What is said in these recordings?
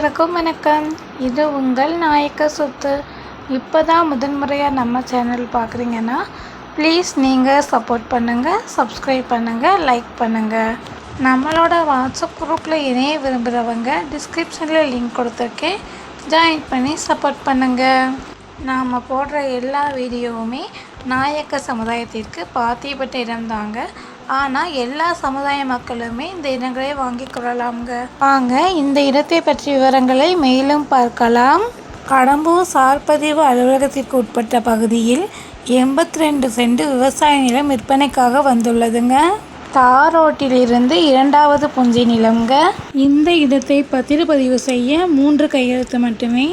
அனைவருக்கும் வணக்கம். இது உங்கள் நாயக்க சொத்து. இப்போ தான் முதன்முறையாக நம்ம சேனல் பார்க்குறீங்கன்னா ப்ளீஸ் நீங்கள் சப்போர்ட் பண்ணுங்கள், சப்ஸ்கிரைப் பண்ணுங்கள், லைக் பண்ணுங்கள். நம்மளோட வாட்ஸ்அப் குரூப்பில் இணைய விரும்புகிறவங்க டிஸ்கிரிப்ஷனில் லிங்க் கொடுத்துருக்கேன், ஜாயின் பண்ணி சப்போர்ட் பண்ணுங்கள். நாம் போடுற எல்லா வீடியோவுமே நாயக்க சமுதாயத்திற்கு பாத்தியப்பட்ட இடம்தாங்க. ஆனால் எல்லா சமுதாய மக்களுமே இந்த இடங்களை வாங்கி கொள்ளலாம்ங்க. வாங்க இந்த இடத்தை பற்றிய விவரங்களை மேலும் பார்க்கலாம். கடம்பூர் சார்பதிவு அலுவலகத்திற்கு உட்பட்ட பகுதியில் 82 சென்ட் விவசாய நிலம் விற்பனைக்காக வந்துள்ளதுங்க. தார் ரோட்டிலிருந்து 2வது புஞ்சை நிலம்ங்க. இந்த இடத்தை பத்திரப்பதிவு செய்ய 3 கையெழுத்து மட்டுமே.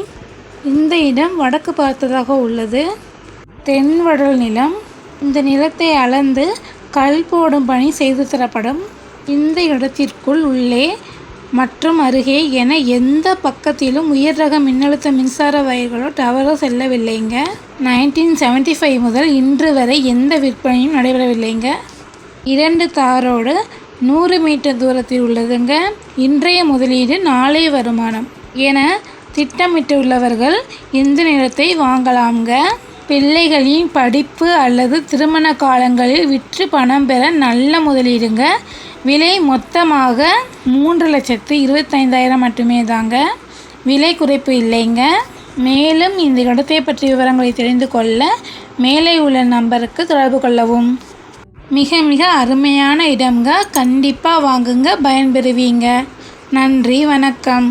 இந்த இடம் வடக்கு பார்த்ததாக உள்ளது. தென்வடல் நிலம். இந்த நிலத்தை அளந்து கல் போடும் பணி செய்து தரப்படும். இந்த இடத்திற்குள் உள்ளே மற்றும் அருகே என எந்த பக்கத்திலும் உயர் ரக மின்னழுத்த மின்சார வயர்களோ டவரோ செல்லவில்லைங்க. 1975 முதல் இன்று வரை எந்த விற்பனையும் நடைபெறவில்லைங்க. 2 தாரோடு 100 மீட்டர் தூரத்தில் உள்ளதுங்க. இன்றைய முதலீடு நாளைய வருமானம் என திட்டமிட்டுள்ளவர்கள் இந்த நிலத்தை வாங்கலாம்ங்க. பிள்ளைகளின் படிப்பு அல்லது திருமண காலங்களில் விற்று பணம் பெற நல்ல முதலீடுங்க. விலை மொத்தமாக 3,25,000 மட்டுமே தாங்க. விலை குறைப்பு இல்லைங்க. மேலும் இந்த இடத்தை பற்றிய விவரங்களை தெரிந்து கொள்ள மேலே உள்ள நம்பருக்கு தொடர்பு கொள்ளவும். மிக மிக அருமையான இடம்ங்க. கண்டிப்பாக வாங்குங்க, பயன்பெறுவீங்க. நன்றி, வணக்கம்.